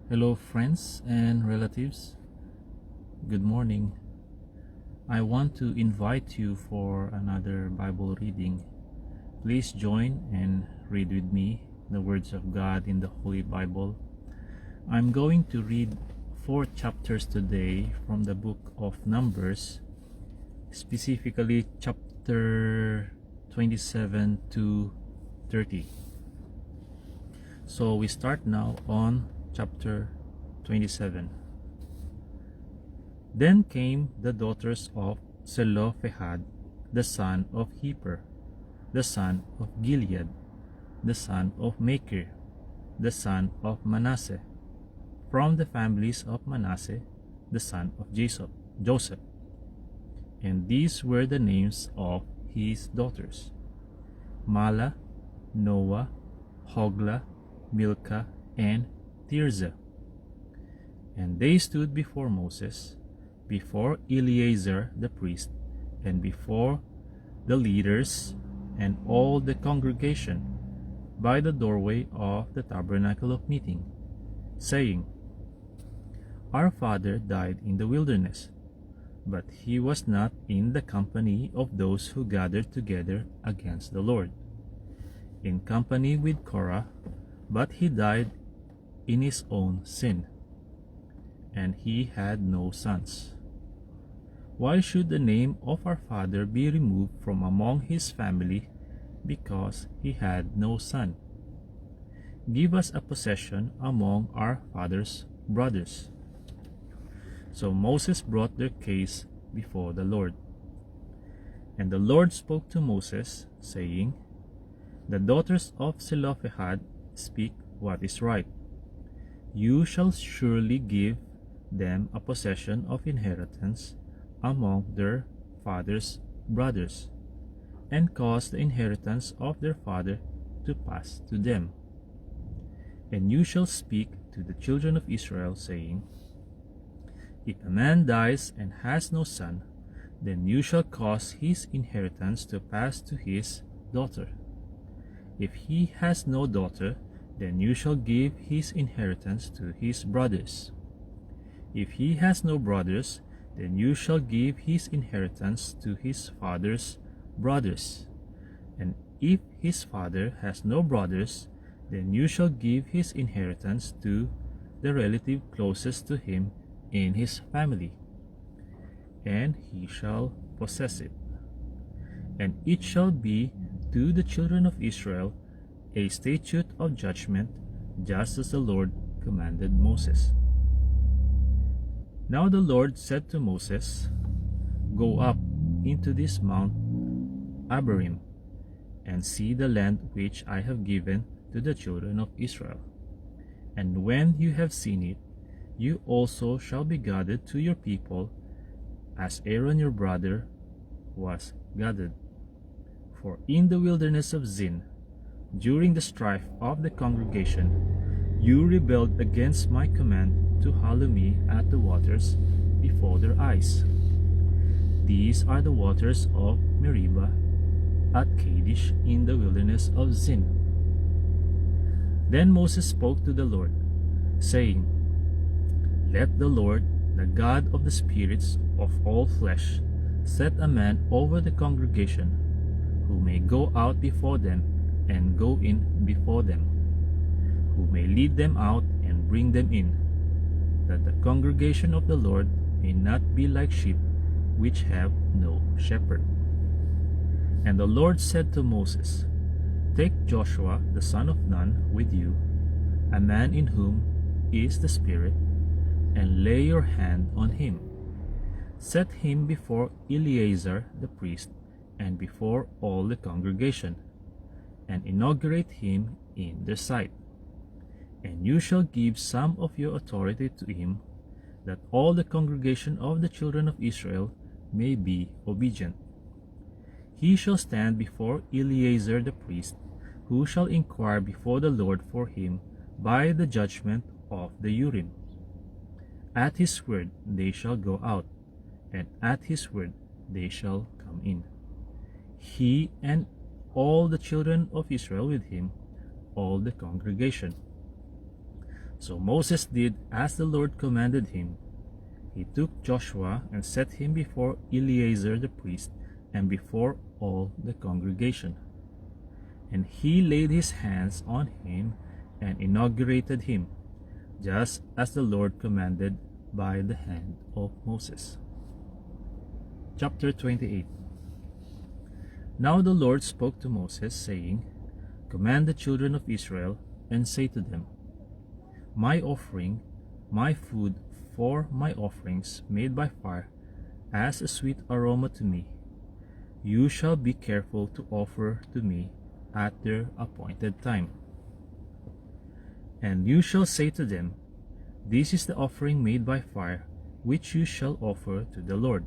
Hello, friends and relatives. Good morning. I want to invite you for another Bible reading. Please join and read with me the words of God in the Holy Bible. I'm going to read 4 chapters today from the book of Numbers, specifically chapter 27 to 30. So we start now on chapter 27. Then came the daughters of Zelophehad, the son of Heper, the son of Gilead, the son of Machir, the son of Manasseh, from the families of Manasseh, the son of Joseph. And these were the names of his daughters: Mala, Noah, Hoglah, Milcah, and Tirzah. And they stood before Moses, before Eleazar the priest, and before the leaders and all the congregation, by the doorway of the tabernacle of meeting, saying, Our father died in the wilderness, but he was not in the company of those who gathered together against the Lord, in company with Korah, but he died in his own sin, and he had no sons. Why should the name of our father be removed from among his family because he had no son? Give us a possession among our father's brothers. So Moses brought their case before the Lord. And the Lord spoke to Moses, saying, The daughters of Zelophehad speak what is right. You shall surely give them a possession of inheritance among their father's brothers, and cause the inheritance of their father to pass to them. And you shall speak to the children of Israel, saying, If a man dies and has no son, then you shall cause his inheritance to pass to his daughter. If he has no daughter, then you shall give his inheritance to his brothers. If he has no brothers, then you shall give his inheritance to his father's brothers. And if his father has no brothers, then you shall give his inheritance to the relative closest to him in his family, and he shall possess it. And it shall be to the children of Israel a statute of judgment, just as the Lord commanded Moses. Now the Lord said to Moses, Go up into this Mount Abarim, and see the land which I have given to the children of Israel. And when you have seen it, you also shall be gathered to your people, as Aaron your brother was gathered. For in the wilderness of Zin, during the strife of the congregation, you rebelled against my command to hallow me at the waters before their eyes. These are the waters of Meribah at Kadesh in the wilderness of Zin. Then Moses spoke to the Lord, saying, Let the Lord, the God of the spirits of all flesh, set a man over the congregation, who may go out before them and go in before them, who may lead them out and bring them in, that the congregation of the Lord may not be like sheep which have no shepherd. And the Lord said to Moses, Take Joshua the son of Nun with you, a man in whom is the Spirit, and lay your hand on him. Set him before Eleazar the priest and before all the congregation, and inaugurate him in their sight. And you shall give some of your authority to him, that all the congregation of the children of Israel may be obedient. He shall stand before Eleazar the priest, who shall inquire before the Lord for him by the judgment of the Urim. At his word they shall go out, and at his word they shall come in. He and all the children of Israel with him, all the congregation. So Moses did as the Lord commanded him. He took Joshua and set him before Eleazar the priest and before all the congregation. And he laid his hands on him and inaugurated him, just as the Lord commanded by the hand of Moses. Chapter 28. Now the Lord spoke to Moses, saying, Command the children of Israel, and say to them, My offering, my food for my offerings made by fire, as a sweet aroma to me, you shall be careful to offer to me at their appointed time. And you shall say to them, This is the offering made by fire, which you shall offer to the Lord.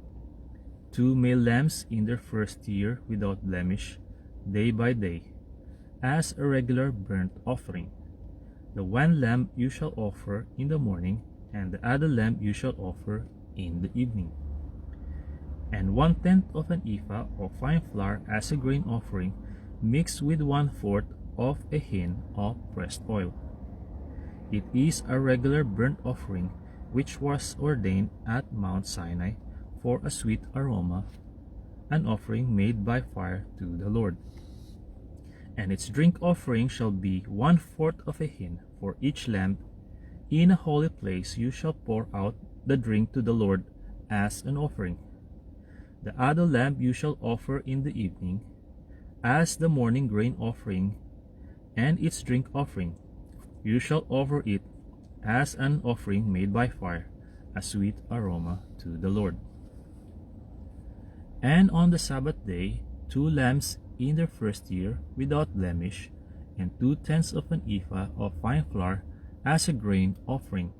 2 male lambs in their first year without blemish, day by day, as a regular burnt offering. The one lamb you shall offer in the morning, and the other lamb you shall offer in the evening. And 1/10 of an ephah of fine flour as a grain offering, mixed with 1/4 of a hin of pressed oil. It is a regular burnt offering, which was ordained at Mount Sinai for a sweet aroma, an offering made by fire to the Lord. And its drink offering shall be 1/4 of a hin for each lamb. In a holy place you shall pour out the drink to the Lord as an offering. The other lamb you shall offer in the evening, as the morning grain offering, and its drink offering. You shall offer it as an offering made by fire, a sweet aroma to the Lord. And on the Sabbath day, 2 lambs in their first year without blemish, and 2/10 of an ephah of fine flour as a grain offering,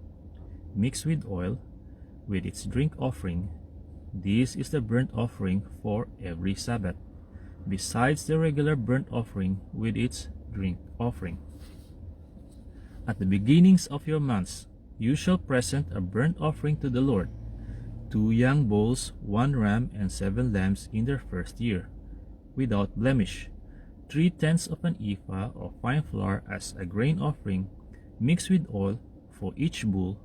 mixed with oil, with its drink offering. This is the burnt offering for every Sabbath, besides the regular burnt offering with its drink offering. At the beginnings of your months, you shall present a burnt offering to the Lord, 2 young bulls, 1 ram, and 7 lambs in their first year, without blemish, 3/10 of an ephah of fine flour as a grain offering, mixed with oil for each bull,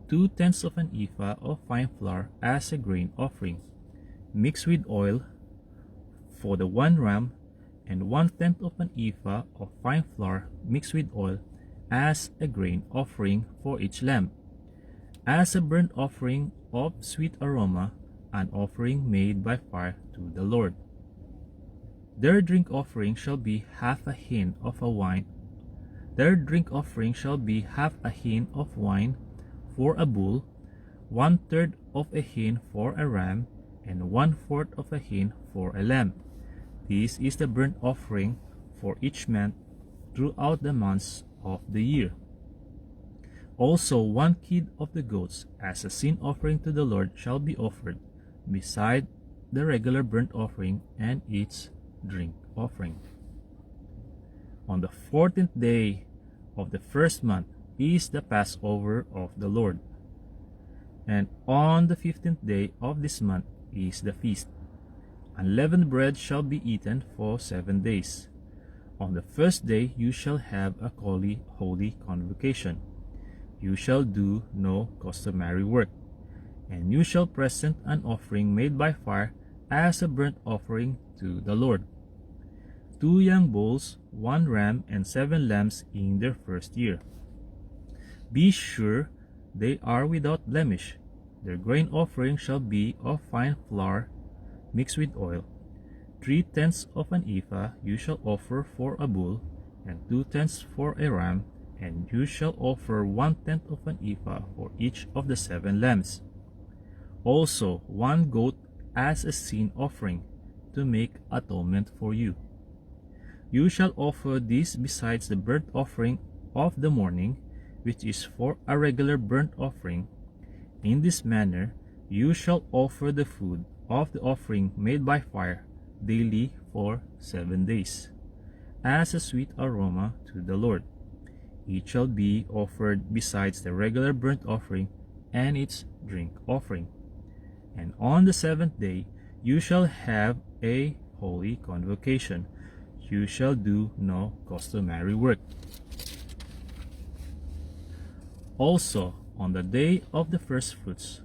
2/10 of an ephah of fine flour as a grain offering, mixed with oil for the 1 ram, and 1/10 of an ephah of fine flour mixed with oil as a grain offering for each lamb, as a burnt offering of sweet aroma, an offering made by fire to the Lord. Their drink offering shall be half a hin of wine. Their drink offering shall be half a hin of wine for a bull, 1/3 of a hin for a ram, and 1/4 of a hin for a lamb. This is the burnt offering for each month throughout the months of the year. Also 1 kid of the goats as a sin offering to the Lord shall be offered, beside the regular burnt offering and its drink offering. On the 14th day of the first month is the Passover of the Lord, and on the 15th day of this month is the feast. Unleavened bread shall be eaten for 7 days. On the first day you shall have a holy convocation. You shall do no customary work, and you shall present an offering made by fire as a burnt offering to the Lord. 2 young bulls, 1 ram, and 7 lambs in their first year. Be sure they are without blemish. Their grain offering shall be of fine flour mixed with oil. 3/10 of an ephah you shall offer for a bull, and 2/10 for a ram, and you shall offer 1/10 of an ephah for each of the 7 lambs. Also 1 goat as a sin offering, to make atonement for you. You shall offer this besides the burnt offering of the morning, which is for a regular burnt offering. In this manner you shall offer the food of the offering made by fire daily for 7 days, as a sweet aroma to the Lord. It shall be offered besides the regular burnt offering and its drink offering. And on the 7th day you shall have a holy convocation. You shall do no customary work. Also, on the day of the first fruits,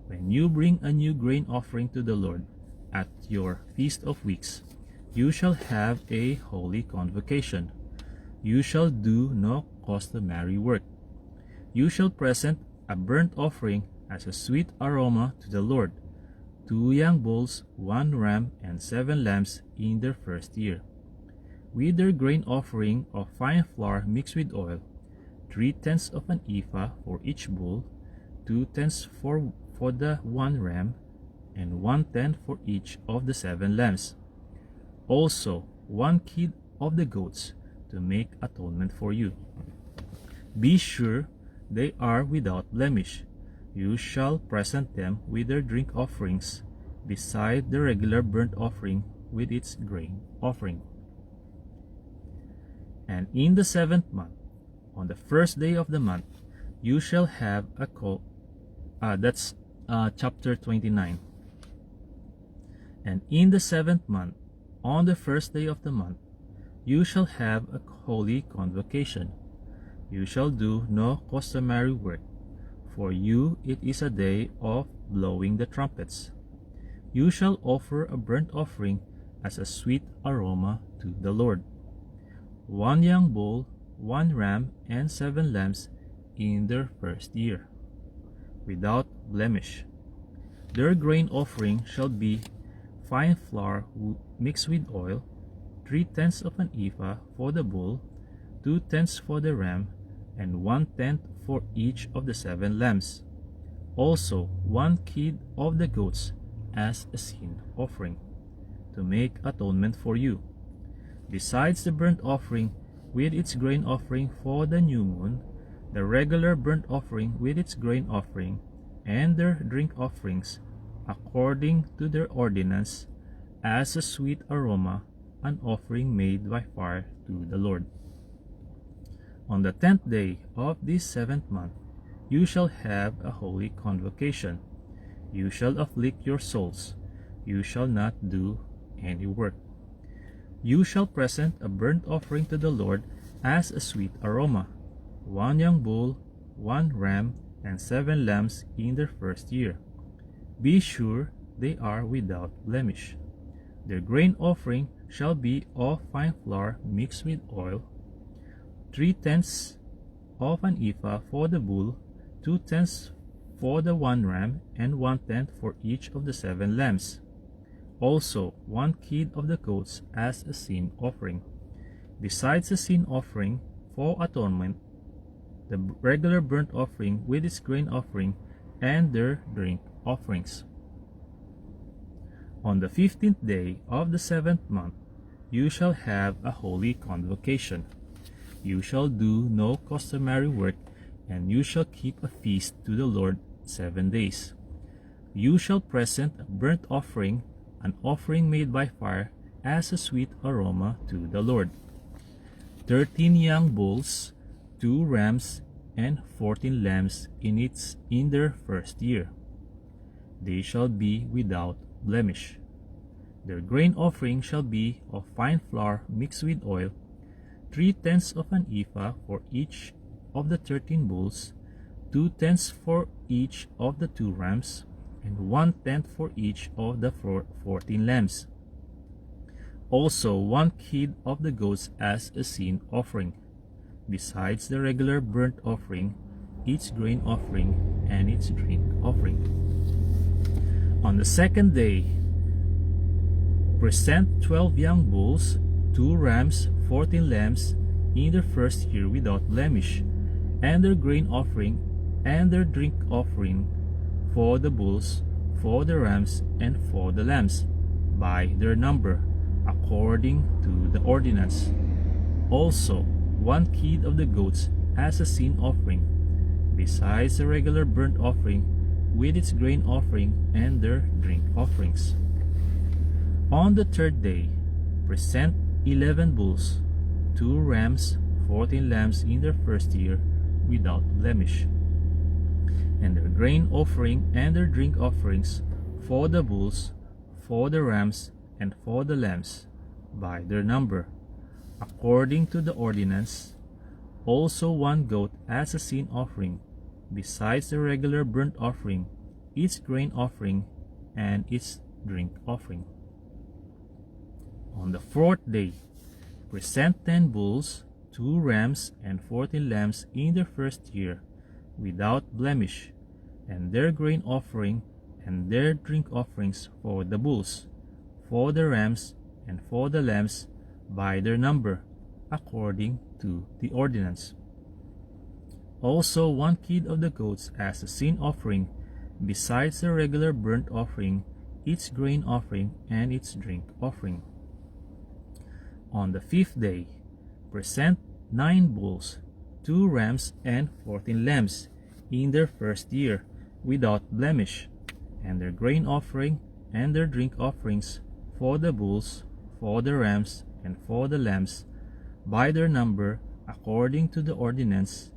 when you bring a new grain offering to the Lord at your Feast of Weeks, you shall have a holy convocation. You shall do no customary work. You shall present a burnt offering as a sweet aroma to the Lord, 2 young bulls, 1 ram, and 7 lambs in their first year. With their grain offering of fine flour mixed with oil, 3/10 of an ephah for each bull, 2/10 for the 1 ram, and 1/10 for each of the 7 lambs. Also 1 kid of the goats to make atonement for you. Be sure they are without blemish. You shall present them with their drink offerings, beside the regular burnt offering with its grain offering. And in the 7th month, on the first day of the month, you shall have a that's chapter 29. And in the 7th month, on the first day of the month, you shall have a holy convocation. You shall do no customary work. For you it is a day of blowing the trumpets. You shall offer a burnt offering as a sweet aroma to the Lord. 1 young bull, 1 ram, and 7 lambs in their first year, without blemish. Their grain offering shall be fine flour mixed with oil, 3/10 of an ephah for the bull, 2/10 for the ram, and 1/10 for each of the 7 lambs. Also 1 kid of the goats as a sin offering, to make atonement for you. Besides the burnt offering with its grain offering for the new moon, the regular burnt offering with its grain offering, and their drink offerings, according to their ordinance, as a sweet aroma, an offering made by fire to the Lord. On the 10th day of this 7th month, you shall have a holy convocation. You shall afflict your souls. You shall not do any work. You shall present a burnt offering to the Lord as a sweet aroma, 1 young bull, 1 ram, and 7 lambs in their first year. Be sure they are without blemish. Their grain offering shall be of fine flour mixed with oil, 3/10 of an ephah for the bull, 2/10 for the 1 ram, and 1/10 for each of the 7 lambs. Also 1 kid of the goats as a sin offering. Besides the sin offering for atonement, the regular burnt offering with its grain offering, and their drink offerings. On the 15th day of the 7th month, you shall have a holy convocation. You shall do no customary work, and you shall keep a feast to the Lord 7 days. You shall present a burnt offering, an offering made by fire, as a sweet aroma to the Lord. 13 young bulls, 2 rams, and 14 lambs in their first year. They shall be without blemish. Their grain offering shall be of fine flour mixed with oil, 3/10 of an ephah for each of the 13 bulls, 2/10 for each of the 2 rams, and 1/10 for each of the 14 lambs. Also 1 kid of the goats as a sin offering, besides the regular burnt offering, its grain offering, and its drink offering. On the 2nd day, present 12 young bulls, 2 rams, 14 lambs in their first year without blemish, and their grain offering and their drink offering for the bulls, for the rams, and for the lambs, by their number, according to the ordinance. Also 1 kid of the goats as a sin offering, besides the regular burnt offering with its grain offering and their drink offerings. On the 3rd day, present 11 bulls, 2 rams, 14 lambs in their first year without blemish, and their grain offering and their drink offerings for the bulls, for the rams, and for the lambs, by their number, according to the ordinance. also 1 goat as a sin offering, besides the regular burnt offering, its grain offering, and its drink offering. On the 4th day, present 10 bulls, 2 rams, and 14 lambs in their first year, without blemish, and their grain offering and their drink offerings for the bulls, for the rams, and for the lambs by their number, according to the ordinance. Also 1 kid of the goats as a sin offering, besides the regular burnt offering, its grain offering, and its drink offering. On the 5th day, present 9 bulls, 2 rams, and 14 lambs in their first year, without blemish, and their grain offering and their drink offerings for the bulls, for the rams, and for the lambs by their number, according to the ordinance.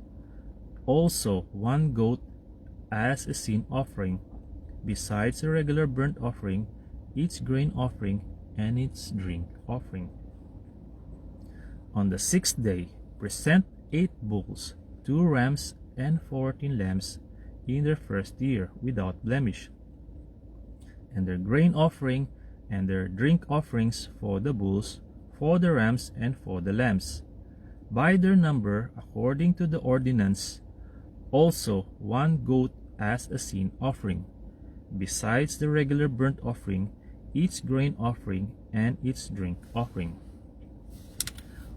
Also 1 goat as a sin offering, besides the regular burnt offering, its grain offering, and its drink offering. On the 6th day, present 8 bulls, 2 rams, and 14 lambs in their first year, without blemish, and their grain offering and their drink offerings for the bulls, for the rams, and for the lambs by their number, according to the ordinance. Also 1 goat as a sin offering, besides the regular burnt offering, its grain offering, and its drink offering.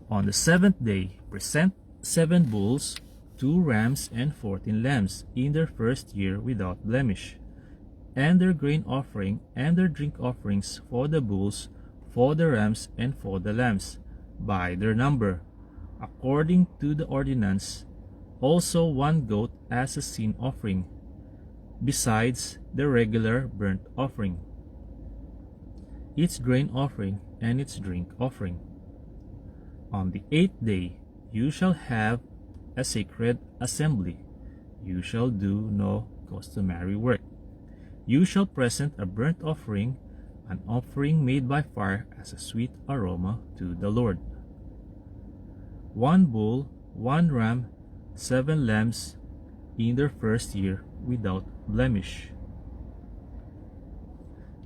On the 7th day, present 7 bulls, 2 rams, and 14 lambs in their first year, without blemish, and their grain offering and their drink offerings for the bulls, for the rams, and for the lambs by their number, according to the ordinance. Also 1 goat as a sin offering, besides the regular burnt offering, its grain offering, and its drink offering. On the 8th day, you shall have a sacred assembly. You shall do no customary work. You shall present a burnt offering, an offering made by fire as a sweet aroma to the Lord. 1 bull, 1 ram, 7 lambs in their first year, without blemish,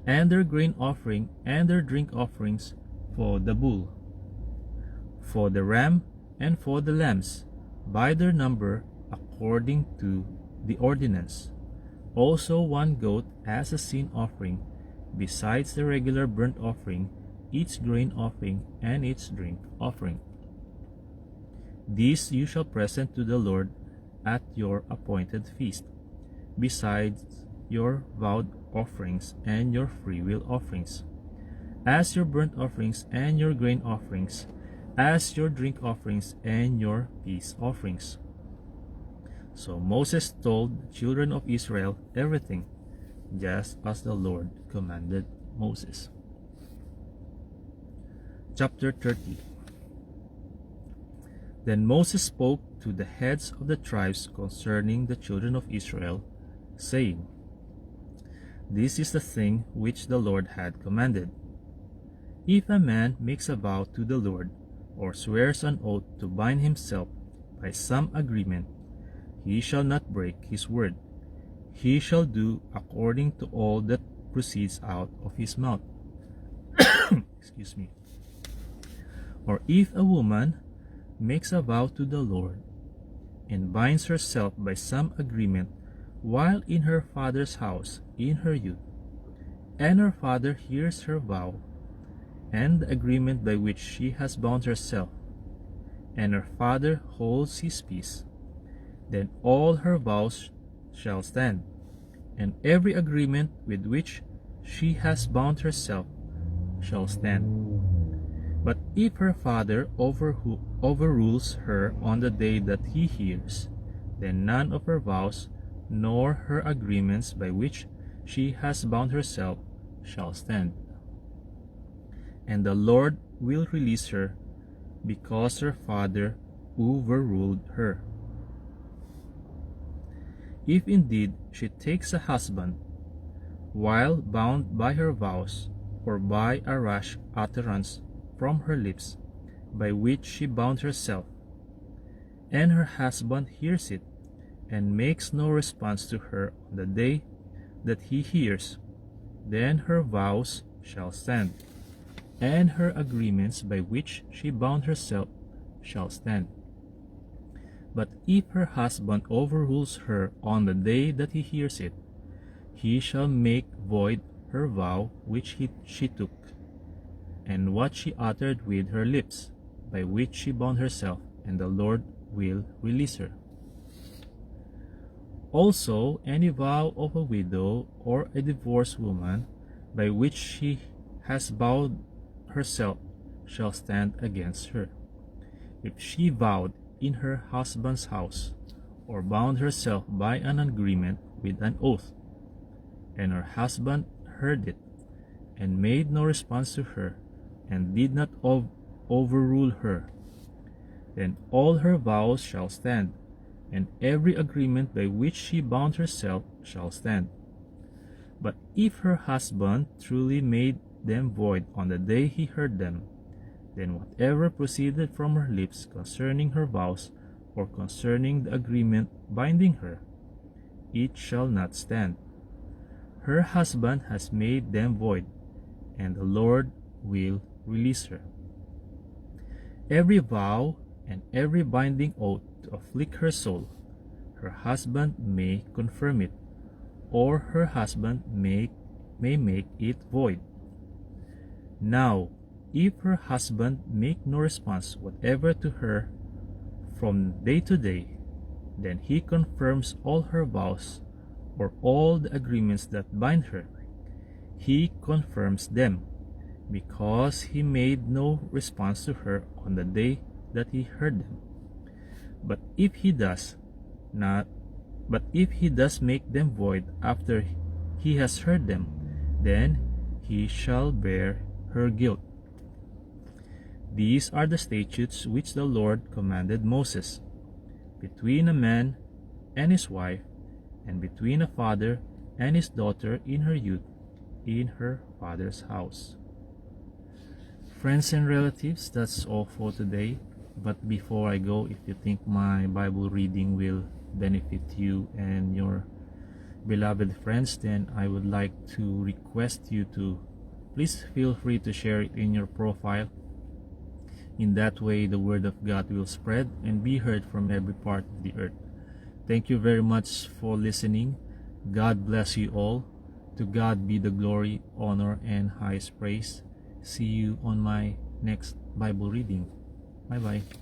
and their grain offering and their drink offerings for the bull, for the ram, and for the lambs by their number, according to the ordinance. Also 1 goat as a sin offering, besides the regular burnt offering, its grain offering, and its drink offering. These you shall present to the Lord at your appointed feast, besides your vowed offerings and your freewill offerings, as your burnt offerings and your grain offerings, as your drink offerings and your peace offerings. So Moses told the children of Israel everything, just as the Lord commanded Moses. Chapter 30. Then Moses spoke to the heads of the tribes concerning the children of Israel, saying, This is the thing which the Lord had commanded. If a man makes a vow to the Lord, or swears an oath to bind himself by some agreement, he shall not break his word. He shall do according to all that proceeds out of his mouth. Excuse me. Or if a woman makes a vow to the Lord, and binds herself by some agreement while in her father's house in her youth, and her father hears her vow, and the agreement by which she has bound herself, and her father holds his peace, then all her vows shall stand, and every agreement with which she has bound herself shall stand. But if her father overrules her on the day that he hears, then none of her vows nor her agreements by which she has bound herself shall stand. And the Lord will release her, because her father overruled her. If indeed she takes a husband, while bound by her vows, or by a rash utterance from her lips, by which she bound herself, and her husband hears it, and makes no response to her on the day that he hears, then her vows shall stand, and her agreements by which she bound herself shall stand. But if her husband overrules her on the day that he hears it, he shall make void her vow which she took, and what she uttered with her lips, by which she bound herself, and the Lord will release her. Also, any vow of a widow or a divorced woman, by which she has bound herself, shall stand against her. If she vowed in her husband's house, or bound herself by an agreement with an oath, and her husband heard it, and made no response to her, and did not overrule her, then all her vows shall stand, and every agreement by which she bound herself shall stand. But if her husband truly made them void on the day he heard them, then whatever proceeded from her lips concerning her vows, or concerning the agreement binding her, it shall not stand. Her husband has made them void, and the Lord will release her. Every vow and every binding oath to afflict her soul, her husband may confirm it, or her husband may make it void. Now, if her husband make no response whatever to her from day to day, then he confirms all her vows, or all the agreements that bind her. He confirms them, because he made no response to her on the day that he heard them. But if he does make them void after he has heard them, then he shall bear her guilt. These are the statutes which the Lord commanded Moses, between a man and his wife, and between a father and his daughter in her youth, in her father's house. Friends and relatives, that's all for today. But before I go, if you think my Bible reading will benefit you and your beloved friends, then I would like to request you to please feel free to share it in your profile. In that way, the word of God will spread and be heard from every part of the earth. Thank you very much for listening. God bless you all. To God be the glory, honor, and highest praise. See you on my next Bible reading. Bye-bye.